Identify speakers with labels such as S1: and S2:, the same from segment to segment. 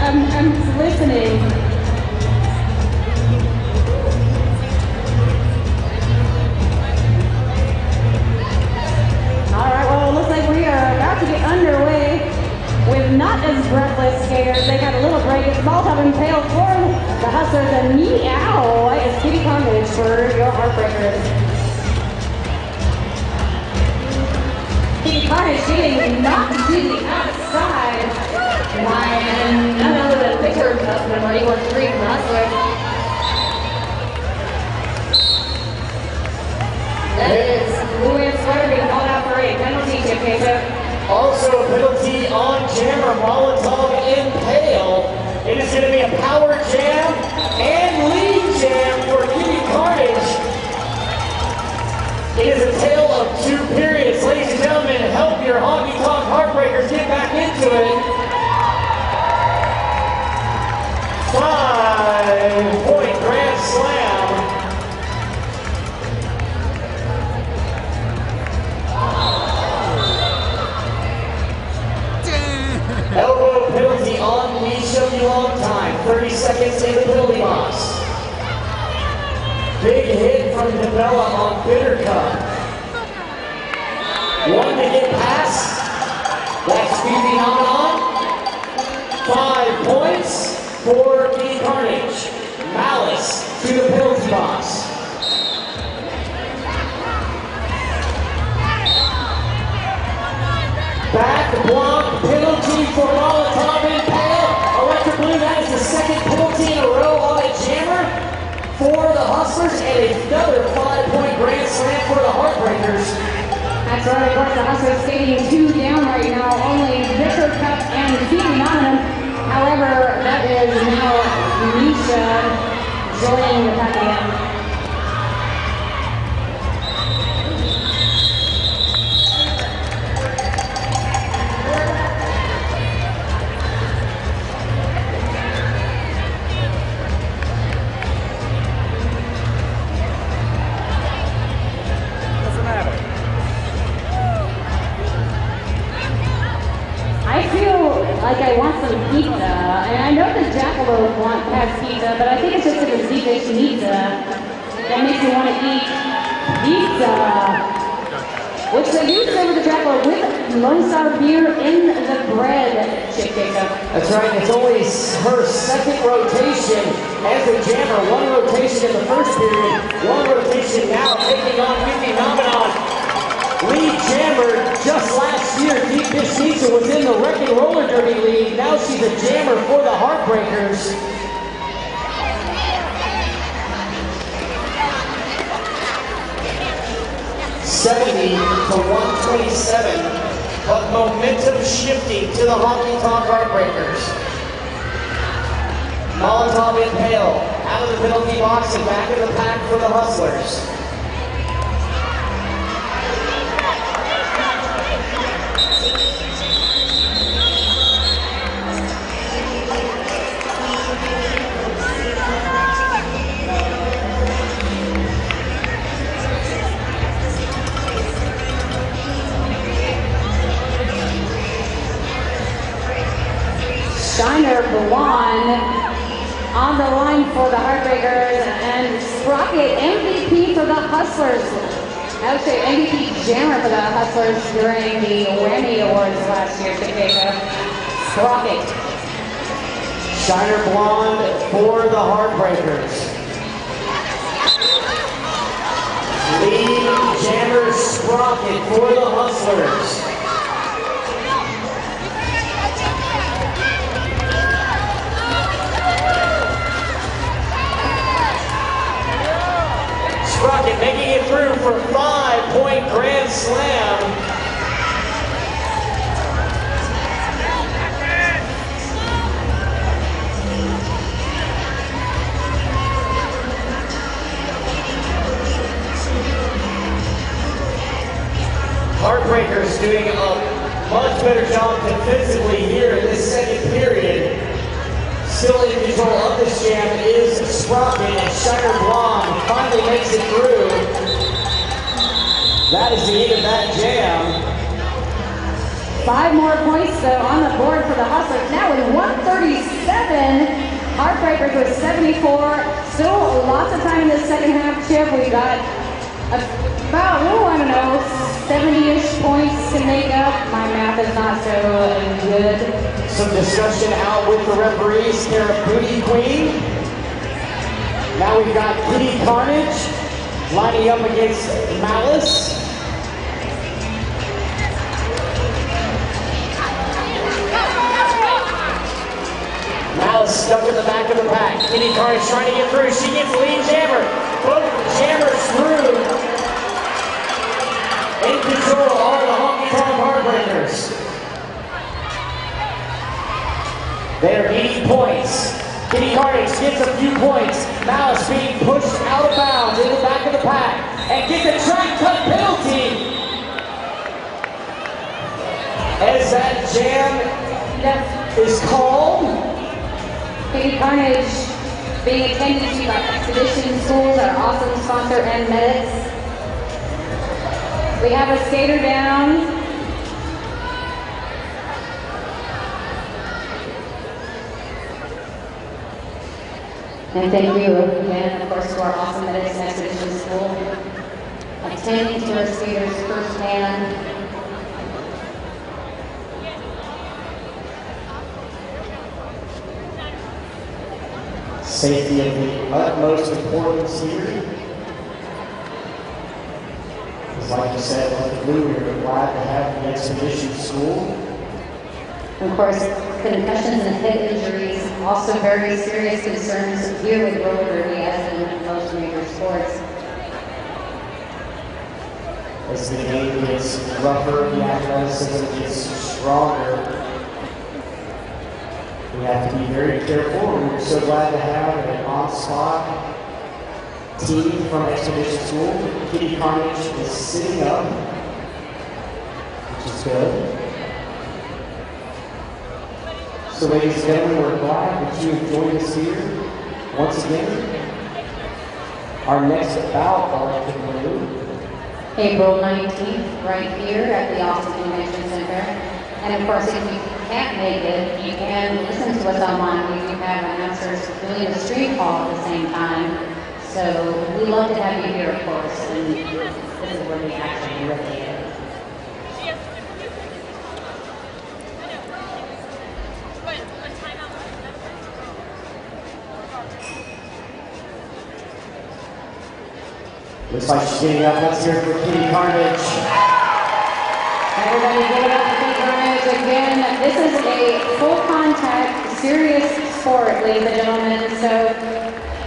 S1: I'm listening. All right, well, it looks like we are about to get underway with not as breathless skaters. They got a little break. It's Molotov and Pale for the Hustlers and Meow is Kitty Carnage for your Heartbreakers. Kitty Carnage getting knocked to the outside by none other than Victor number 813 from the Hustlers. That is Louis Sweater being called out for a penalty, Chip Queso.
S2: Also a penalty on Jammer, Molotov and Pale. It is going to be a power jam and lead jam for Kitty Carnage. It is a tale of two periods. Ladies and gentlemen, help your Honky Tonk Heartbreakers get back into it. 5-point grand slam. Elbow penalty on Misha Long time. 30 seconds in the penalty box. Big hit from Novella on Bitter Cup. One to get past. That's Speedy on. 5 points for Kitty Carnage. Malice to the penalty box. Back block penalty for Molotov and Pale. Electric Blue, that is the second penalty in a row on a jammer for the Hustlers, and another 5-point grand slam for the Heartbreakers.
S1: That's right, of course, the Hustlers skating 2 down right now, only Victor Cup and Phoebe Nottingham. However, that is now Misha joining the pack again. I feel like I want some pizza, and I know the Jackalope has pizza, but I think it's just the deep dish pizza that makes me want to eat pizza, which they do serve the Jackalope with Lone Star beer in the bread, Chip Queso.
S2: That's right, it's only her second rotation as a jammer. One rotation in the first period, one rotation now taking on Vicky Namanon. Lead jammer just last year, Deep Dish Pizza was in the Wreck and Roller Derby League. Now she's a jammer for the Heartbreakers. (70-127), but momentum shifting to the Honky Tonk Heartbreakers. Molotov and Pale out of the penalty box and back in the pack for the Hustlers.
S1: Shiner Blonde on the line for the Heartbreakers, and Sprocket MVP for the Hustlers. I would say MVP jammer for the Hustlers during the Whammy Awards last year. Sprocket.
S2: Shiner Blonde for the Heartbreakers. Lead jammer Sprocket for the Hustlers. Sprocket making it through for 5-point grand slam. Heartbreakers doing a much better job defensively here in this second period. Still in control of this jam is Sprocket, and Shiner Blonde finally makes it through. That is the end of that jam.
S1: 5 more points though on the board for the Hustlers, now with 137 Heartbreakers with 74. Still lots of time in this second half, Chip. We've got about, I don't know, 70-ish points to make up. My math is not so good.
S2: Some discussion out with the referees. Kara Booty Queen. Now we've got Kitty Carnage lining up against Malice. Malice stuck in the back of the pack. Kitty Carnage trying to get through. She gets lead jammer. Both jammers through. In control are the Honky Tonk Heartbreakers. They're needing points. Kitty Carnage gets a few points. Malice being pushed out of bounds in the back of the pack and gets a track cut penalty. As that jam is called.
S1: Kitty Carnage being attended to by Expedition Schools, our awesome sponsor and medics. We have a skater down. And thank you again, of course, to our awesome medics and Expedition School. Attending to our skaters firsthand.
S2: Safety of the utmost importance here. Because like you said, with the Blue, we're glad to have the Expedition School.
S1: Of course, concussions and head injuries, also very serious concerns here with roller derby as in most major sports.
S2: As the game gets rougher, the athleticism gets stronger. We have to be very careful. We're so glad to have an on-spot team from Expedition School. Kitty Carnage is sitting up, which is good. So ladies and gentlemen, we're glad that you have joined us here once again. Our next bout of the Blue.
S1: April 19th, right here at the Austin Convention Center. And of course, if you can't make it, you can listen to us online. We do have announcers doing a stream call at the same time. So we love to have you here, of course. And this is where the action really is.
S2: Looks like she's getting up. Let's hear it for Kitty Carnage.
S1: Everybody give it up for Kitty Carnage. Again, this is a full contact, serious sport, ladies and gentlemen. So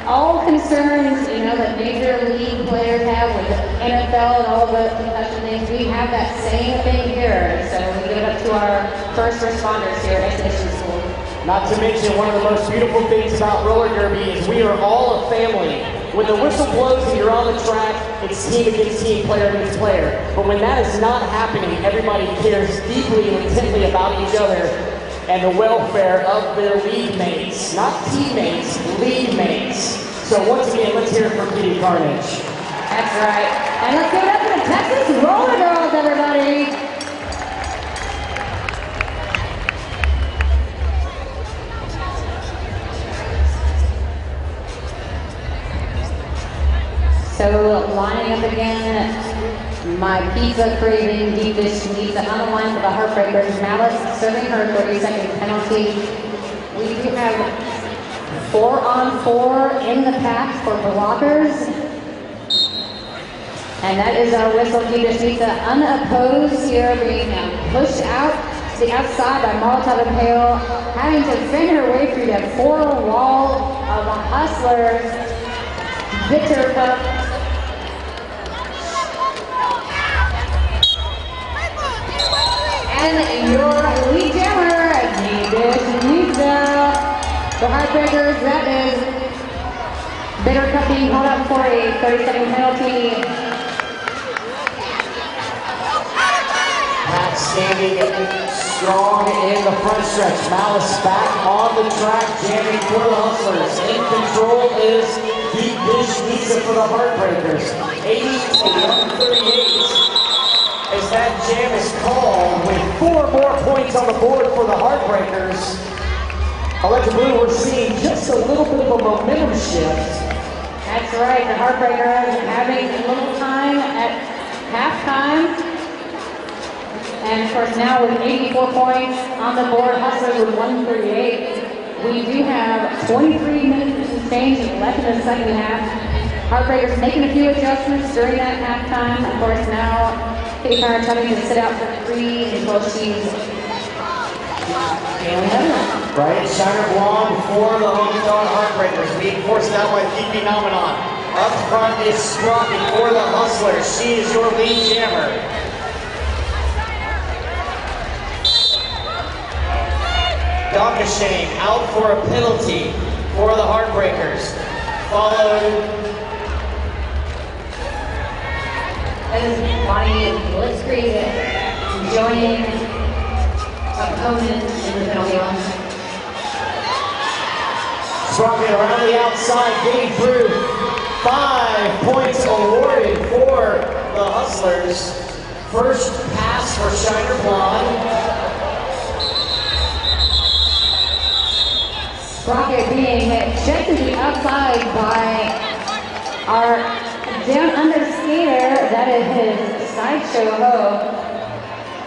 S1: all concerns, that major league players have with NFL and all the concussion things, we have that same thing here. So we give it up to our first responders here at Expedition School.
S2: Not to mention, one of the most beautiful things about roller derby is we are all a family. When the whistle blows and you're on the track, it's team against team, player against player. But when that is not happening, everybody cares deeply and intently about each other and the welfare of their league mates. Not teammates, league mates. So once again, let's hear it for Kitty Carnage.
S1: That's right. And let's give it up to the Texas Roller Girls, everybody. So lining up again, my pizza craving deep dish pizza on the line for the Heartbreakers. Malice serving her 30-second penalty. We do have 4-on-4 in the pack for blockers. And that is our whistle. Deep dish pizza unopposed here, being pushed out to the outside by Molotov and Pale, having to fend her way through that four-wall of a hustler. Victor Cup. And your lead jammer, the Heartbreakers, that is Bitter Cup being called up for a 30-second penalty.
S2: Pat standing strong in the front stretch. Malice back on the track, jamming for the Hustlers. In control is Deep Dish Pizza for the Heartbreakers. 80-138. As that jam is called with 4 more points on the board for the Heartbreakers. Electric Blue, we're seeing just a little bit of a momentum shift.
S1: That's right, the Heartbreakers having a little time at halftime. And of course now with 84 points on the board, Hustlers with 138. We do have 23 minutes and change left in the second half. Heartbreakers making a few adjustments during that halftime. Of course now, Katie Connor telling to sit out for 3 until she's feeling better.
S2: Right, Shiner Blonde for the Honky Tonk Heartbreakers, being forced out by the phenomenon. Up front is Sprocket for the Hustlers. She is your lead jammer. Donkashane out for a penalty for the Heartbreakers. Followed
S1: as Bonnie Blitzkrieg joining opponent in the penalty line.
S2: Sprocket around the outside, getting through. 5 points awarded for the Hustlers. First pass for Shiner Blonde.
S1: Sprocket being checked to the outside by our down under skater, that is his sideshow ho.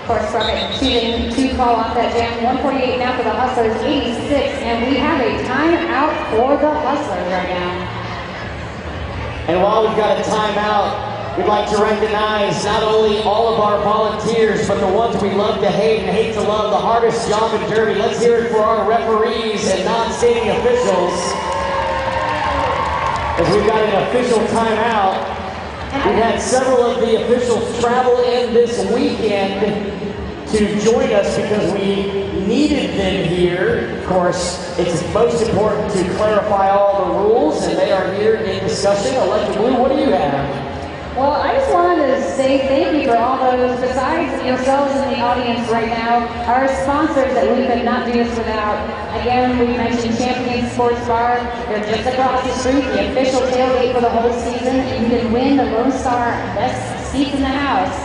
S1: Of course, Sprocket shooting to call off that jam. 148 now for the Hustlers, 86, and we have a timeout for the Hustlers right now.
S2: And while we've got a timeout, we'd like to recognize not only all of our volunteers, but the ones we love to hate and hate to love, the hardest job in Derby. Let's hear it for our referees and non-skating officials. As we've got an official timeout, we've had several of the officials travel in this weekend to join us because we needed them here. Of course, it's most important to clarify all the rules, and they are here in discussion. Electric Blue, what do you have?
S1: Well, I just wanted to say thank you for all those, besides yourselves in the audience right now, our sponsors that we could not do this without. Again, we mentioned Champion Sports Bar. They're just across the street, the official tailgate for the whole season. You can win the Lone Star Best Seats in the House.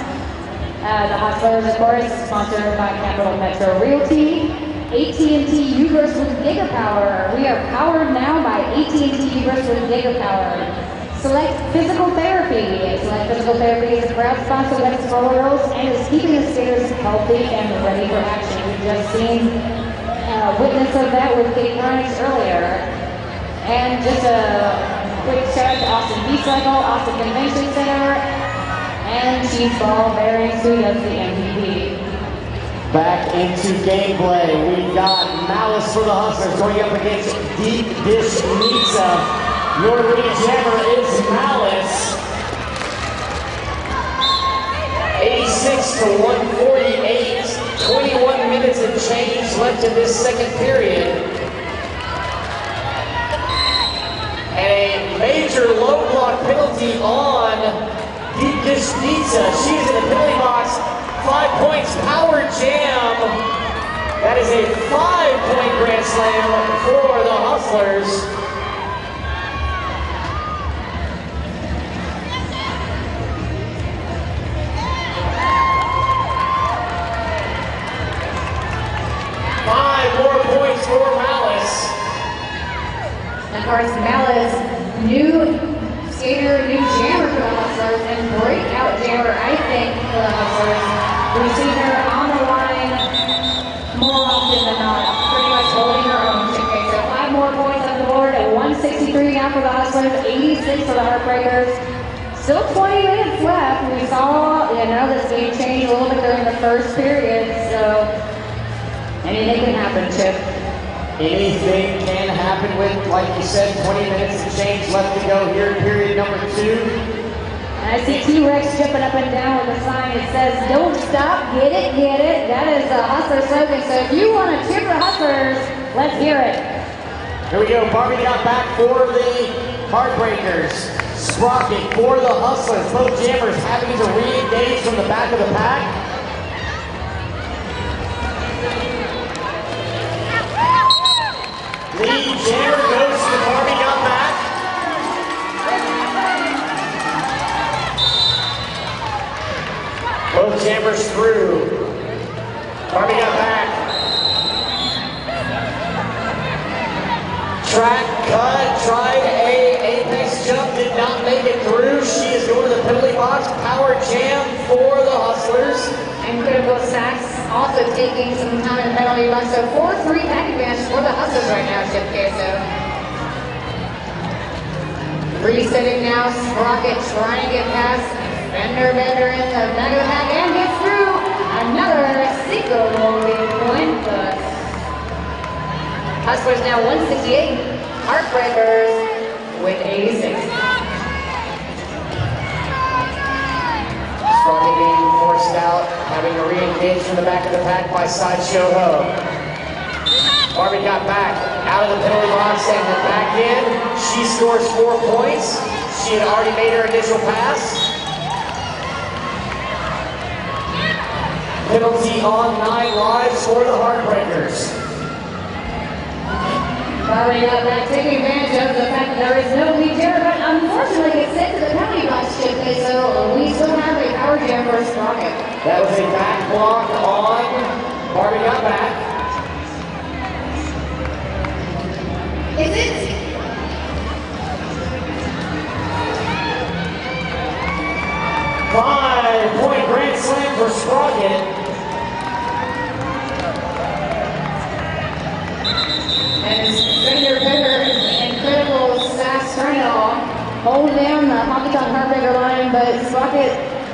S1: The Hustlers, of course, sponsored by Capital Metro Realty. AT&T U-Burst with Gigapower. We are powered now by AT&T U-Burst with Gigapower. Select Physical Therapy. Select Physical Therapy is a proud sponsor of Expo Girls and is keeping the skaters healthy and ready for action. We've just seen witness of that with Katie Carnage earlier. And just a quick shout out to Austin B-Cycle, Austin Convention Center, and Chief Ball Bearings, who does the MVP.
S2: Back into gameplay. We've got Malice for the Hustlers going up against Deep Dish Pizza. Your lead jammer is Malice. 86 to 148. 21 minutes and change left in this second period. And a major low block penalty on Deep Dish Pizza. She's in the penalty box. 5 points, power jam. That is a 5-point grand slam for the Hustlers. For Malice.
S1: Of course, Malice, new skater, new jammer for the Hustlers, and breakout jammer, I think, for the Hustlers. We've seen her on the line more often than not, pretty much holding her own. Okay, so 5 more points on the board at 163 now for the Hustlers, 86 for the Heartbreakers. Still 20 minutes left. We saw, this game change a little bit during the first period, so anything can happen, Chip.
S2: Anything can happen with, like you said, 20 minutes of change left to go here in period number 2.
S1: And I see T-Rex jumping up and down with a sign that says, "Don't stop, get it, get it." That is a Hustler slogan. So if you want to cheer for Hustlers, let's hear it.
S2: Here we go. Barbie got back for the Heartbreakers. Sprocket for the Hustlers. Both jammers having to re-engage from the back of the pack. Lead jammer goes to Barbie, got back. Both jammers through. Barbie got back. Track cut, tried a apex jump, did not make it through. She is going to the penalty box. Power jam for the Hustlers.
S3: And critical sacks also taking some time in the penalty box. So 4-3 pack advantage for the Hustlers right now, Chip Queso. Resetting now, Sprocket trying to get past Bender in the back of the pack and gets through. Another single point. Hustlers now 168. Heartbreakers with 86.
S2: Sprocket being forced out, having to re-engage from the back of the pack by Sideshow Ho. Barbie got back out of the penalty box and then back in. She scores 4 points. She had already made her initial pass. Penalty on 9 lives for the Heartbreakers.
S3: Barbie got back, taking advantage of the fact that there is no lead here, but unfortunately gets sent to the penalty box, Chip Queso. So we still have a power jam for Sprocket.
S2: That was a back block on Barbie got back.
S3: Is it?
S2: 5-point grand slam for Sprocket.
S3: And Fender and critical sacks trying to hold down the Honky Tonk Heartbreaker line, but Sprocket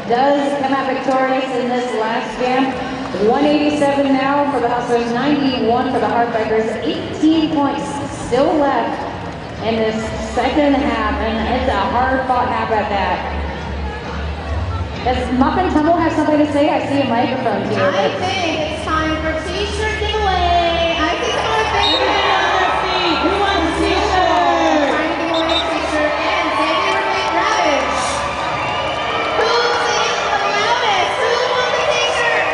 S3: does come out victorious in this last jam. 187 now for the Hustlers, 91 for the Heartbreakers, 18 points still left in this second half, and it's a hard-fought half at that. Does Muff and Tumble have something to say? I see a microphone here.
S4: I think it's time for t-shirt giveaway. I think our favorite.
S1: Who wants a t-shirt?
S4: Trying to give away a t-shirt and thank you for being ravaged. Who's singing the loudest? Who wants a t-shirt?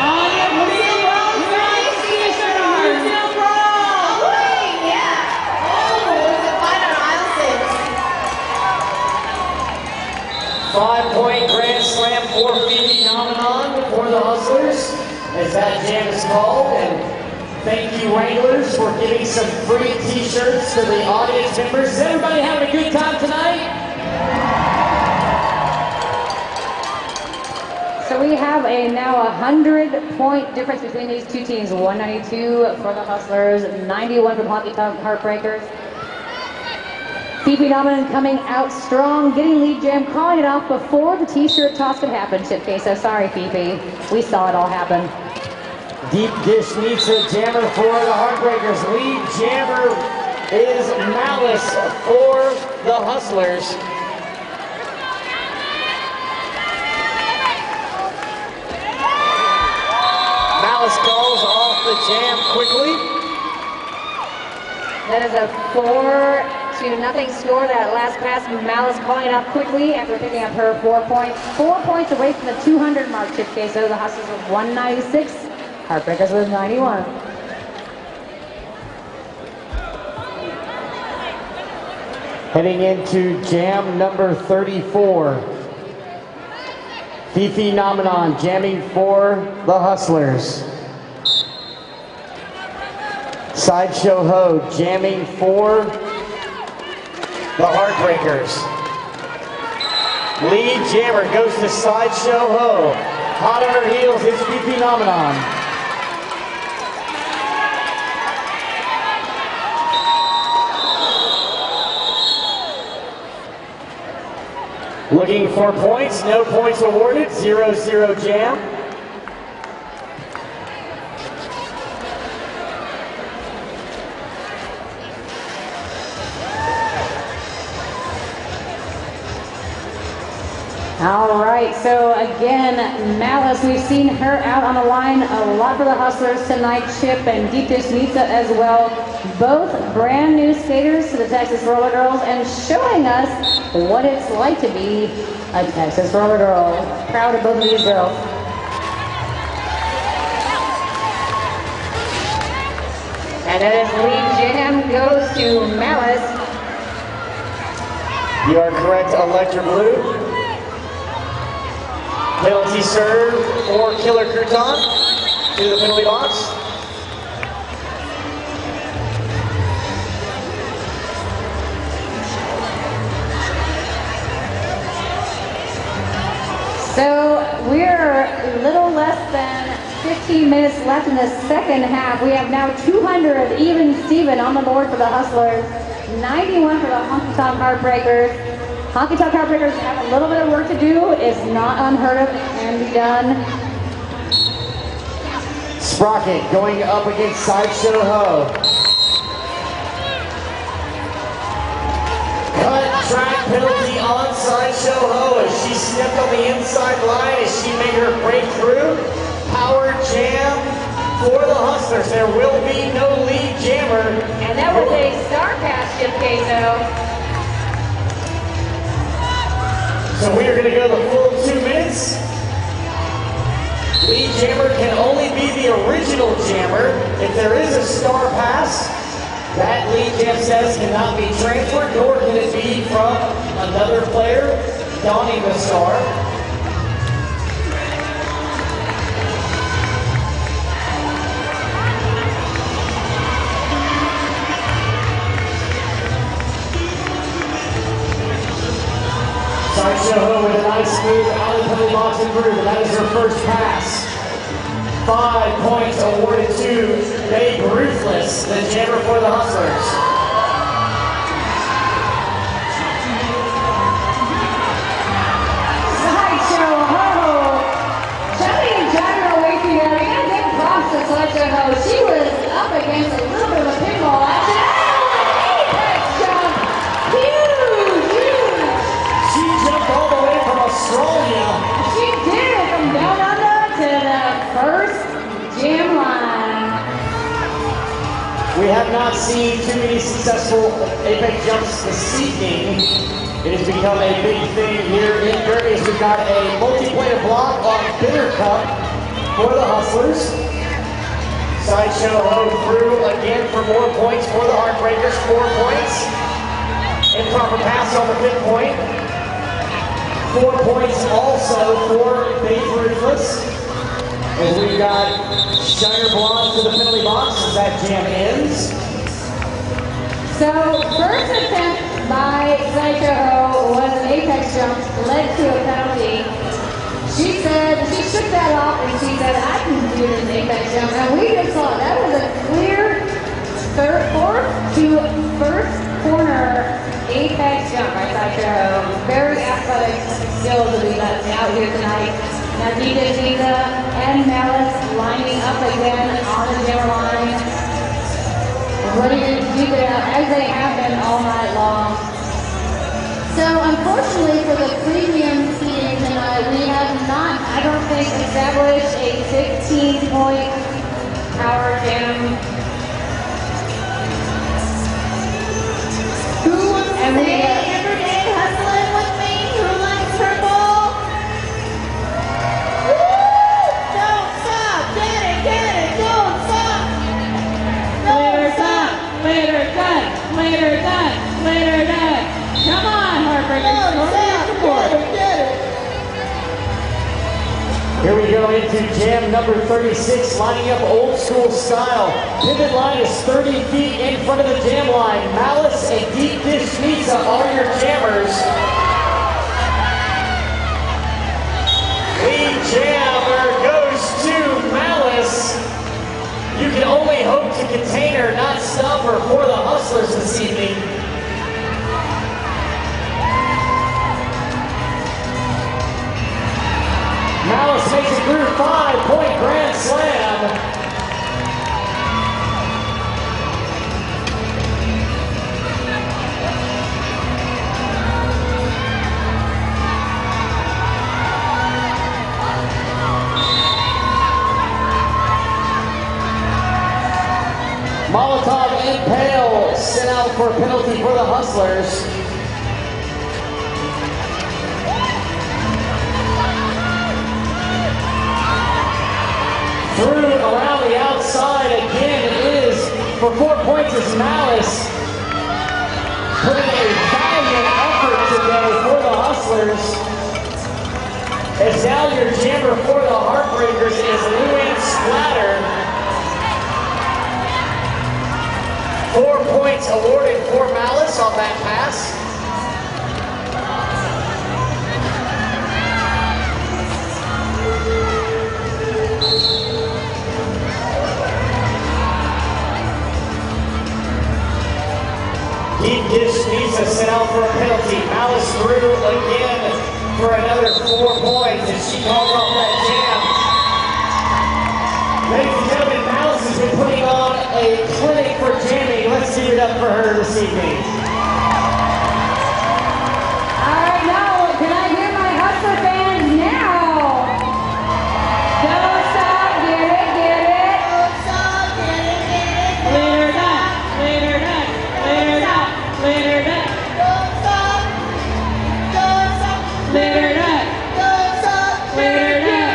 S1: Anya Blue Rose wants a t-shirt. Brazil Brawl.
S4: Oh wait, yeah. Oh, was it fine on aisle 6?
S2: 5-point grand slam for Phoebe Nomenon for the Hustlers, as that jam is called. And thank you, Wranglers, for giving some free t-shirts to the audience members. Is everybody having a good time tonight?
S3: So we have now 100-point difference between these two teams. 192 for the Hustlers, 91 for the Honky Tonk Heartbreakers. Fifi Dominant coming out strong, getting lead jam, calling it off before the t-shirt toss could happen, Chip Queso. Sorry, Fifi. We saw it all happen.
S2: Deep dish needs a jammer for the Heartbreakers. Lead jammer is Malice for the Hustlers. Malice calls off the jam quickly.
S3: That is a 4-0 score. That last pass, Malice calling it off quickly after picking up her 4 points. 4 points away from the 200 mark, Chip Queso. The Hustlers with 196. Heartbreakers with 91.
S2: Heading into jam number 34. Fifi Nomenon jamming for the Hustlers. Sideshow Ho jamming for the Heartbreakers. Lead jammer goes to Sideshow Ho. Hot on her heels is Fifi Nomenon. Looking for points, no points awarded, 0-0 jam.
S3: All right, so again, Malice, we've seen her out on the line a lot for the Hustlers tonight, Chip and Deep Dish Nitsa as well. Both brand new skaters to the Texas Roller Girls and showing us what it's like to be a Texas Roller Girl. Proud of both of these girls. And then his lead jam goes to Malice.
S2: You are correct, Electra Blue. Penalty serve for Killer Crouton to the penalty box.
S3: little less than 15 minutes left in the second half. We have now 200 even Steven on the board for the Hustlers, 91 for the Honky Tonk Heartbreakers. Honky Tonk Heartbreakers have a little bit of work to do. It's not unheard of, it can be done.
S2: Sprocket going up against Sideshow Ho. Cut track penalty on Sideshow Ho as she stepped on the inside line as she made her breakthrough. Power jam for the Hustlers. There will be no lead jammer.
S3: And that was a star pass, Chip Queso.
S2: So we are going to go the full 2 minutes. Lead jammer can only be the original jammer. If there is a star pass, that lead jam status cannot be transferred, nor can it be from another player donning the star. Sideshow Ho with a nice move out of the penalty box and through, but that is her first pass. 5 points awarded to Babe Ruthless, the jammer for the Hustlers.
S3: Sideshow Ho, jumping and driving her way through that. I gotta give props to Sideshow Ho. She was up against a little bit of a pinball action. Apex jump, huge.
S2: She jumped all the way from Australia.
S3: She did, from down under to the first jam line.
S2: We have not seen too many successful Apex jumps this evening. It has become a big thing here in Derby as we've got a multiplayer block on Bitter Cup for the Hustlers. Sideshow Ho through again for more points for the Heartbreakers, 4 points. Improper pass on the 5th point. 4 points also for Babe Ruthless. As we've got Shiner Blonde to the penalty box as that jam ends.
S3: So, first attempt by Sideshow Ho was an apex jump, led to a penalty. She said, she shook that off and she said, I can do this apex jump. And we just saw that was a clear fourth to first corner apex jump by Sideshow Ho. Very athletic skills that we got out here tonight. Now Diva and Malice lining up again on the jammer line. Ready to keep it out as they have been all night long. So unfortunately for the premium seating tonight, we have not, I don't think, established a 15-point power jam.
S4: Who wants to say every day hustling with me? Who likes purple? Woo! Don't stop! Get it! Don't stop!
S3: Later done, later done, later done, later done. Come on, Heartbreakers, go to your support.
S4: Get it!
S2: Here we go into jam number 36, lining up old school style. Pivot line is 30 feet in front of the jam line. Malice and Deep Dish Pizza are your jammers. Lead jammer goes to Malice. You can only hope to contain her, not stop her for the Hustlers this evening. Malice makes it through 5-point grand slam. Molotov and Pale sent out for a penalty for the Hustlers. Through around the outside again is for 4 points is Malice. Putting a valiant effort today for the Hustlers. As now your jammer for the Heartbreakers is Luann Splatter. 4 points awarded for Malice on that pass. Deep dish needs to sit out for a penalty. Malice through again for another 4 points, and she called off that jam. Ladies and gentlemen, Malice has been putting on a clinic for jamming. Let's give it up for her this evening.
S1: All right, now, can I hear my Hustler fans now? Don't stop, get it, get it.
S4: Don't stop, get it, get it.
S1: Glitter nut, glitter nut, glitter nut, glitter nut,
S4: Don't stop, don't stop,
S1: glitter nut,
S4: don't stop,
S1: glitter nut.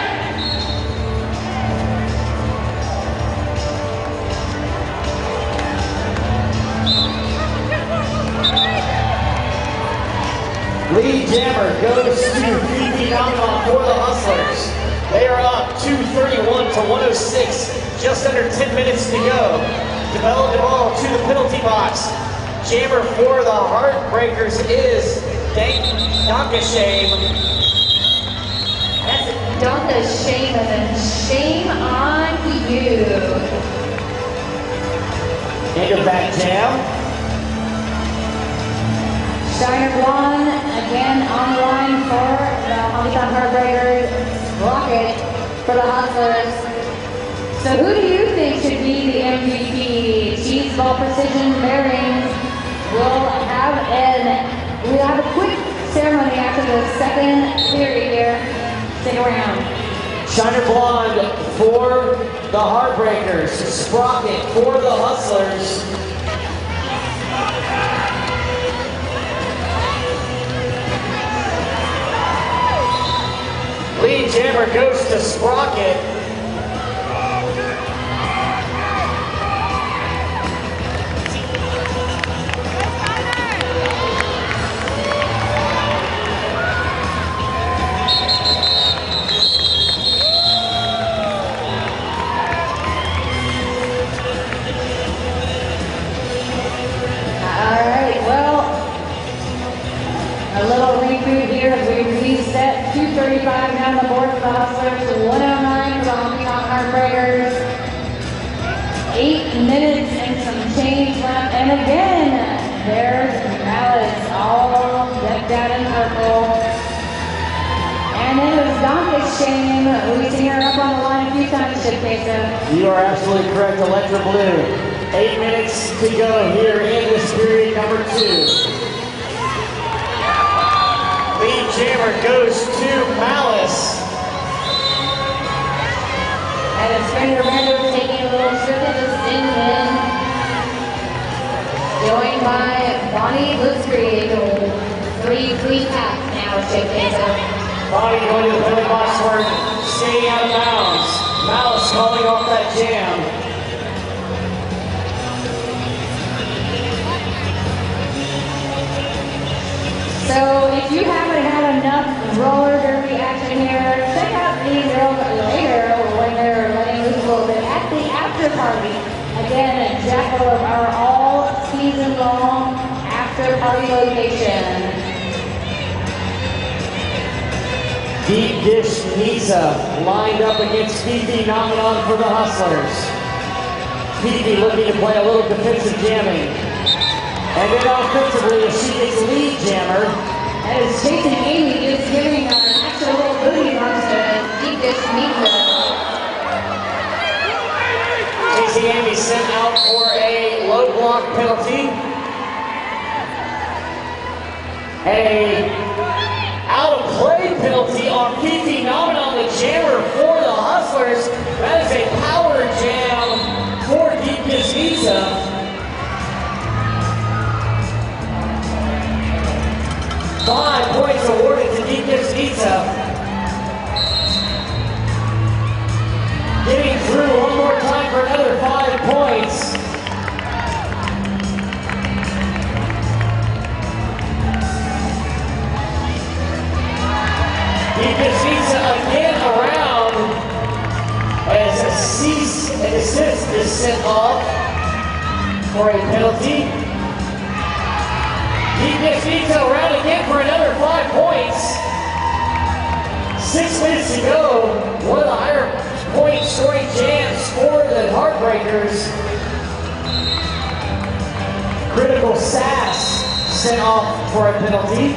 S2: Lead jammer goes to Phoebe Namanon for the Hustlers. They are up 231 to 106, just under 10 minutes to go. Develop the ball to the penalty box. Jammer for the Heartbreakers is Donkashame.
S3: That's don't the shame and then shame on you.
S2: End of that jam.
S3: Shiner Blonde again on the line for the Honky Tonk Heartbreakers. Rocket for the Hustlers.
S1: So who do you think should be the MVP? Cheese Ball Precision Bearings will have a quick ceremony after the second period here. Stick around.
S2: Shiner Blonde for the Heartbreakers. Sprocket for the Hustlers. Lead jammer goes to Sprocket.
S1: Alright, well, a little reboot here as we reset. 235 down the board for the Hustlers, 109 for the Honky Tonk Heartbreakers. 8 minutes and some change left. And again, there's Malice all decked out in purple. And then it was Donkey's Shame. We've seen her up on the line a few times, Shipcasa.
S2: You are absolutely correct, Electra Blue. 8 minutes to go here in this period number 2. Lead jammer goes to Malice.
S3: And it's Fender Random taking a little trip to the spin in. Joined by Bonnie Blitzkrieg. 3 taps now, Shipcasa.
S2: Bonnie going to the penalty box for staying out of bounds. Malice calling off that jam.
S1: So if you haven't had enough roller derby action here, check out these girls later when they're letting loose a little bit at the after party. Again, Jackalope are all season long after party location.
S2: Deep dish Nisa lined up against Phoebe Namanon for the Hustlers. Phoebe looking to play a little defensive jamming. And then offensively, she is lead jammer.
S1: That is Chasing Amy just giving an extra little booty punch to Deep Dish Nisa.
S2: Chasing Amy sent out for a low block penalty. A out of play penalty on Phoebe Namanon, the jammer for the Hustlers. That is a power jam for Deep Dish Nisa. 5 points awarded to Deep Dish Nisa. Getting through one more time for another 5 points. Deep Dish Nisa again around as a cease and desist is sent off for a penalty. Deep Dish Nisa around again for another 5 points. 6 minutes to go. One of the higher point scoring jams for the Heartbreakers. Critical Sass sent off for a penalty.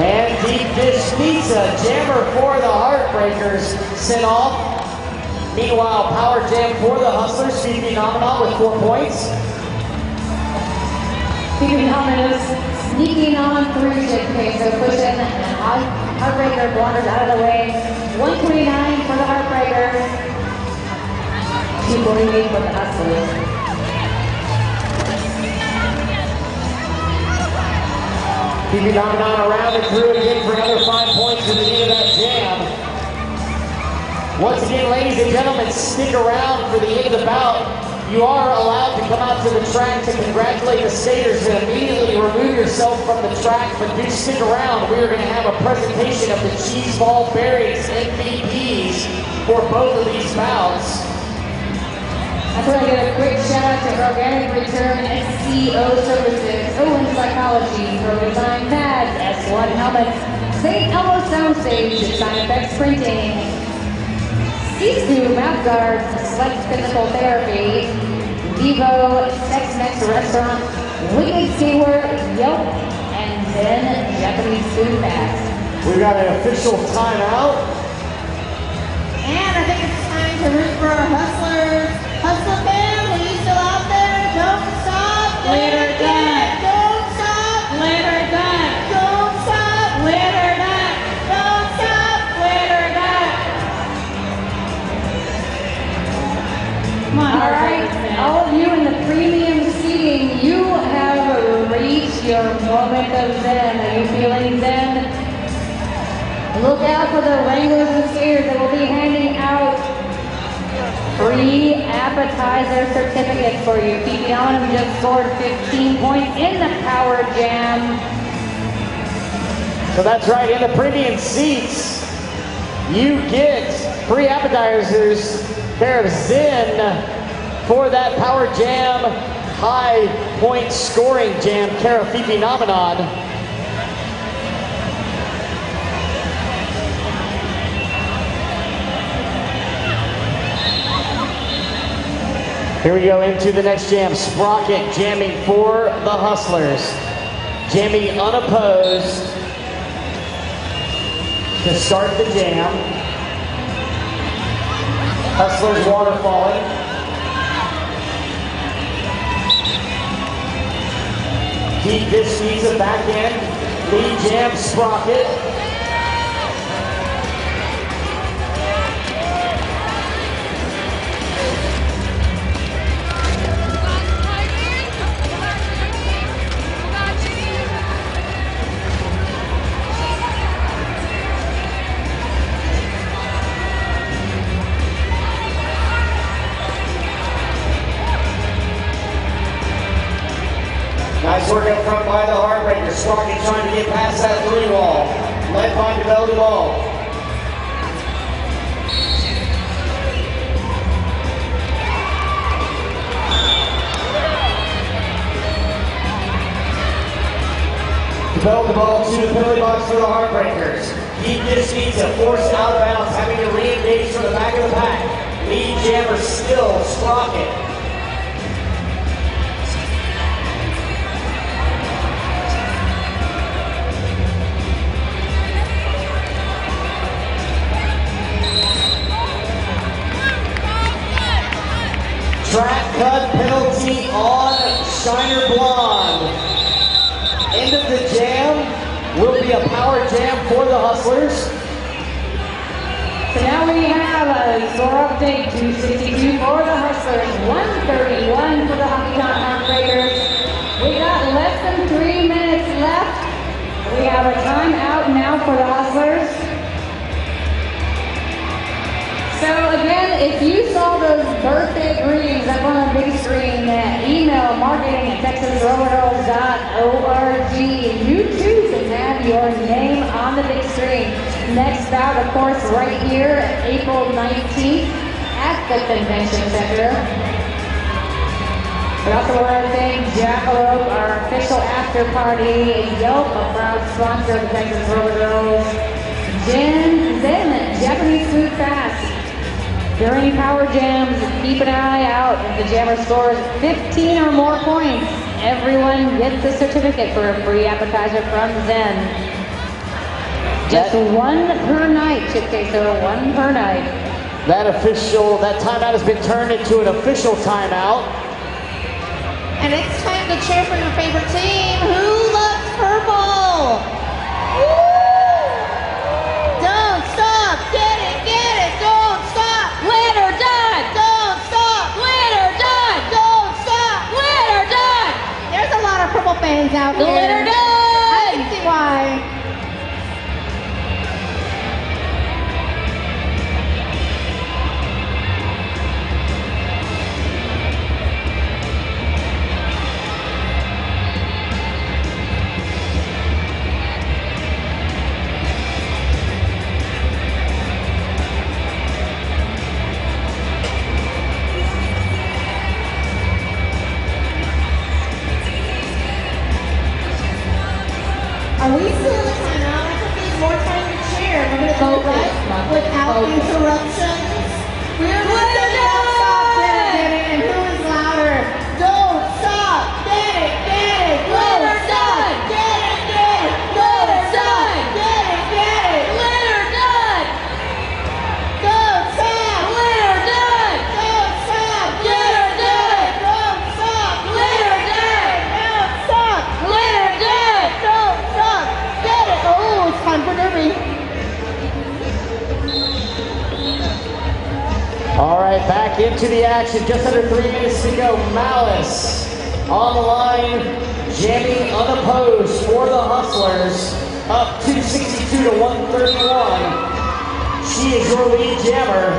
S2: And deep dish pizza, jammer for the Heartbreakers, sent off. Meanwhile, power jam for the Hustlers, Phi Phenomenon with 4 points.
S3: Phi Phenomenon sneaking on 3 shift pace, so pushing Heartbreaker blunders out of the way. 129 for the Heartbreakers. 248 for the Hustlers.
S2: Phi Phenomenon around and through again for another 5 points at the end of that jam. Once again, ladies and gentlemen, stick around for the end of the bout. You are allowed to come out to the track to congratulate the skaters and immediately remove yourself from the track, but do stick around. We are going to have a presentation of the Cheese Ball Berries MVPs for both of these bouts.
S3: That's where I get a quick shout out to Organic Return SCO Services, Owen Psychology, Pro Design Pads, S1 Helmets, St. Elmo Soundstage, Design Effects Printing, Sisu Mouth Guards, Select Physical Therapy, Vivo, Sex Next Restaurant, Wicked Seawork, Yelp, and then Japanese Food Fast.
S2: We've got an official timeout.
S4: And I think it's time to root for our Hustlers. Hustler fans, are you still out there? Don't stop.
S1: Let her done.
S4: Don't stop.
S1: Let her done.
S4: Don't stop.
S1: Let her done.
S4: Don't stop.
S1: Let her done. Come on,
S3: All right, all of you in the premium seating, you have reached your moment of zen. Are you feeling zen? Look out for the wranglers and skaters that will be handing out free appetizer certificates for you. Phi Phenomenon just scored 15 points in the Power Jam.
S2: So that's right, in the premium seats, you get free appetizers, pair of Zen for that Power Jam high point scoring jam, care of Phi Phenomenon. Here we go into the next jam. Sprocket jamming for the Hustlers. Jamming unopposed to start the jam. Hustlers waterfalling. Deep dish needs a back end. Lead jam Sprocket. Nice work up front by the Heartbreakers. Sprocket trying to get past that 3 wall. Led by DeBelle Duval. DeBelle Duval to the penalty box for the Heartbreakers. Deep dish needs a forced out of bounds, having to re-engage from the back of the pack. Lead jammer still Sprocket. Track cut penalty on Shiner Blonde. End of the jam will be a power jam for the Hustlers.
S3: So now we have a score update, 262 for the Hustlers, 131 for the Honky Tonk Heartbreakers. We got less than 3 minutes left. We have a timeout now for the Hustlers. So again, if you saw those birthday greetings up on the big screen, email marketing@texasrollergirls.org. You too can have your name on the big screen. Next bout, of course, right here, April 19th at the Convention Center. We also want to thank Jackalope, our official after party, Yelp, a proud sponsor of the Texas Roller Girls, Zen, Japanese Food Fast, During power jams, keep an eye out if the jammer scores 15 or more points. Everyone gets a certificate for a free appetizer from Zen. Just one per night, Chip Queso, one per night.
S2: That timeout has been turned into an official timeout.
S4: And it's time to cheer for your favorite team. Who loves purple? Don't stop, get it, don't stop.
S3: Win or die!
S4: Don't stop,
S3: Win or die!
S4: don't stop.
S3: Win or die!
S4: There's a lot of purple fans out here.
S3: Win or
S4: I
S3: die!
S4: can see why. Are we still in the timeout? I think there's more time to cheer. We're going to go right without interruptions. We're going to don't stop, get it, and who is louder? Don't stop, get it, don't stop, get it, don't stop, get it,
S3: Win or die!
S4: don't stop,
S3: Win or die!
S4: don't stop,
S3: Win or die!
S4: don't stop,
S3: Win or die!
S4: don't stop,
S3: Win or die!
S4: don't stop, get it. Oh, it's time for Derby.
S2: All right, back into the action. Just under 3 minutes to go. Malice on the line, jamming unopposed for the Hustlers, up 262 to 131. She is your lead jammer.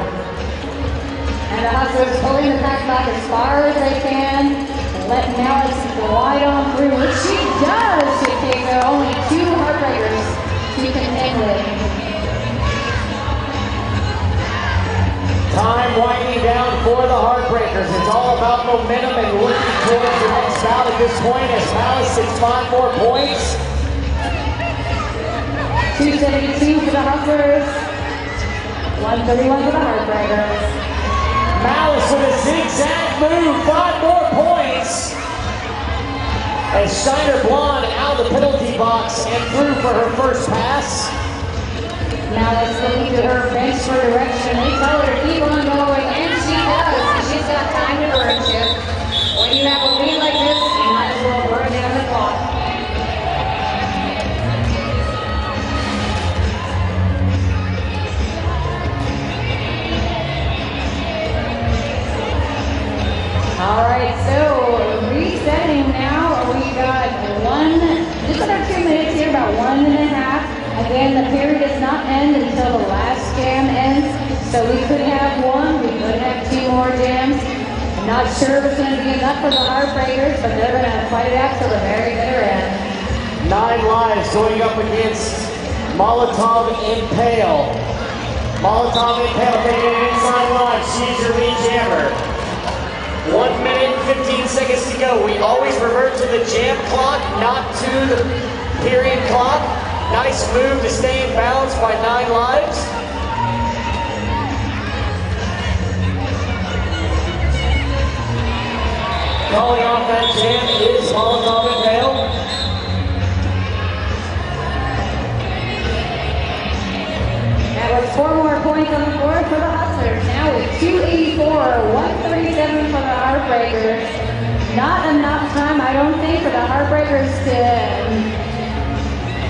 S3: And the Hustlers pulling the pack back as far as they can. Let Malice glide on through, which she does. She takes only 2 Heartbreakers to contend with.
S2: Time winding down for the Heartbreakers. It's all about momentum and looking towards the next bout at this point as Malice gets 5 more points.
S3: 272 for the Hustlers. 131 for the Heartbreakers.
S2: Malice with a zigzag move, 5 more points. As Shiner Blonde out of the penalty box and through for her first pass.
S3: Malice looking to her bench for direction. They tell her to keep on going, and she does. She's got time to burn, Chip. When you have a lead like this, you might as well burn down the clock. All right, so resetting now. We got just under 2 minutes here, about 1.5. Again, the period does not end until the last jam ends, so we could have 1, we could have 2 more jams. I'm not sure if it's going to be enough for the Heartbreakers, but they're going to fight it out till the very bitter end.
S2: 9 lives going up against Molotov Impale. Molotov Impale taking an inside line. She's your lead jammer. 1 minute, 15 seconds to go. We always revert to the jam clock, not to the period clock. Nice move to stay in balance by 9 lives. Calling off that jam is Molotov Impale.
S3: That was 4 more points on the board for the Hustlers. Now with 284, 137 for the Heartbreakers. Not enough time, I don't think, for the Heartbreakers to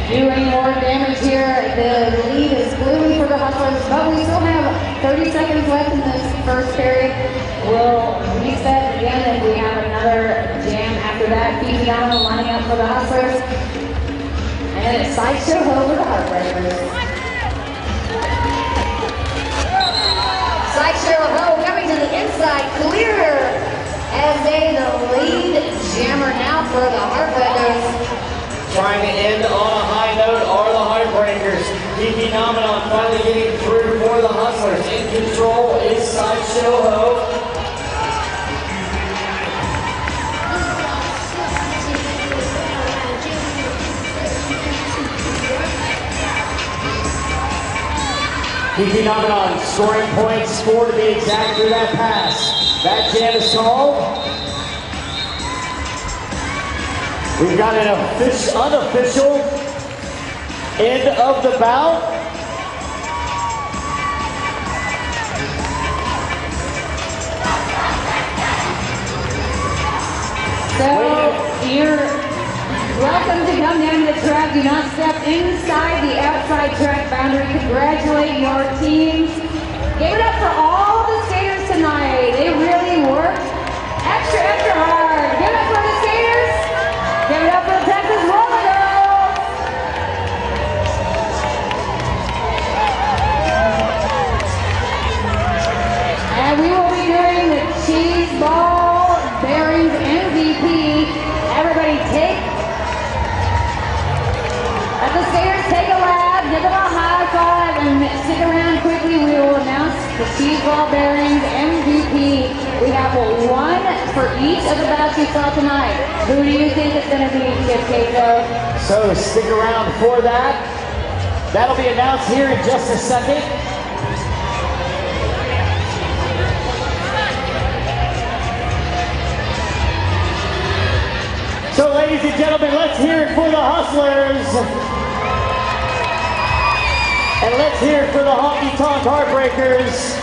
S3: do any more damage here. The lead is blooming for the Hustlers, but we still have 30 seconds left in this first period. We'll reset again, and we have another jam after that. Fifiano lining up for the Hustlers. And it's Sideshow Ho for the Heartbreakers. Sideshow Ho coming to the inside, clear as the lead jammer now for the Heartbreakers.
S2: Trying to end on a high note are the Heartbreakers. DP Nomenon finally getting through for the Hustlers. In control is Sideshow Ho. Honky Tonk scoring points, 4 to be exact, through that pass. That jam is called. We've got an unofficial end of the bout.
S3: So you're welcome to come down to the track. Do not step inside the outside track boundary. Congratulate your teams. Give it up for all the skaters tonight. They really worked extra, extra hard. Give it up for the skaters. Give it up for the Texas Roller Girls. And we will be doing the cheese ball bearings MVP. Everybody let the skaters take a lap, give them a high five, and stick around quickly. We will announce the cheese ball bearings MVP. We have one for each of the bouts you saw tonight. Who do you think is going to be Chip Cato?
S2: So stick around for that. That'll be announced here in just a second. So ladies and gentlemen, let's hear it for the Hustlers. And let's hear it for the Honky Tonk Heartbreakers.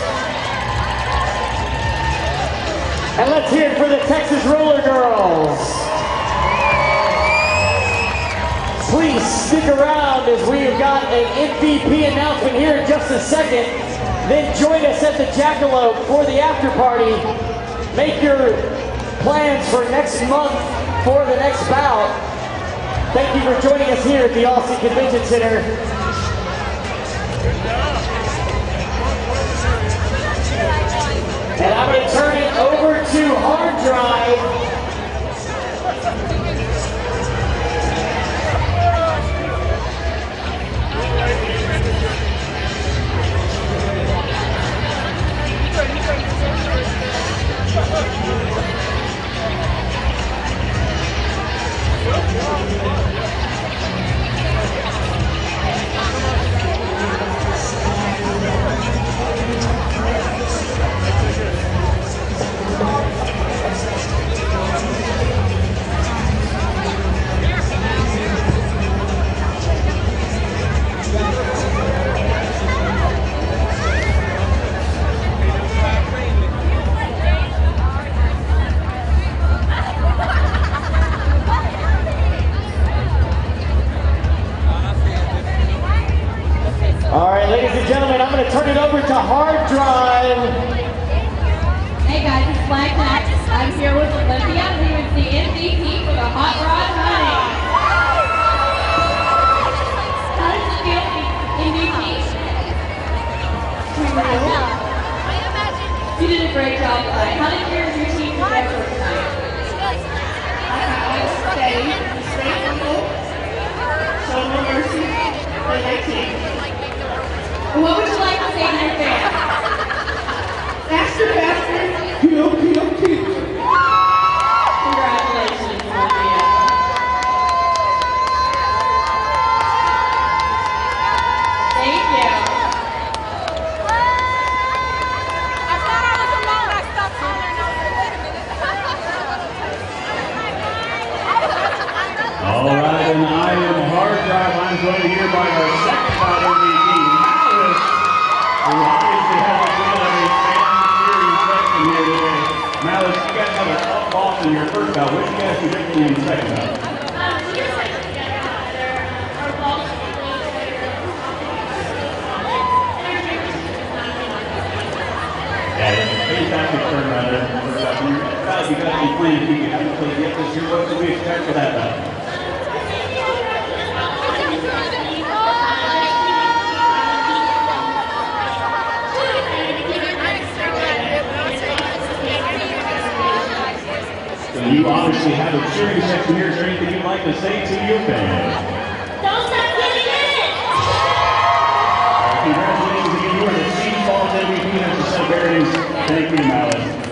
S2: And let's hear it for the Texas Roller Girls. Please stick around as we've got an MVP announcement here in just a second. Then join us at the Jackalope for the after party. Make your plans for next month for the next bout. Thank you for joining us here at the Austin Convention Center. And I'm going to turn it over to Hard Drive. All right, ladies and gentlemen, I'm going to turn it over to Hard Drive.
S1: Hey guys, it's Black Knight. I'm here with Olympia, who is the MVP for the Hot Rod Honey. How does it feel to be MVP? You did a great job tonight. How did your team do effort tonight?
S5: Stay humble, show no mercy, play like team.
S1: What would you like to say to your fans?
S5: Faster, faster, kill, kill, kill.
S1: Congratulations, Olympia. Thank you.
S6: I thought I was alone. I stopped calling. I was like, wait a minute.
S7: All right, and I am Hard Drive. I'm joined here by our second bout MVP, Malice, who obviously has a bit of a fan-series section here today. Malice, you guys have a tough loss in your first bout. What did you guys predict in the second bout? Yeah, it's a fantastic turnaround there in the first bout. You got to be playing to keep you happy until you get this year. What can we expect for that bout? You obviously have a cheering section here. Is there anything you'd like to say to your fans?
S1: Don't stop giving it!
S7: Congratulations again. You are the Cheese Balls MVP. That's the set of bearings. Thank you, Malice.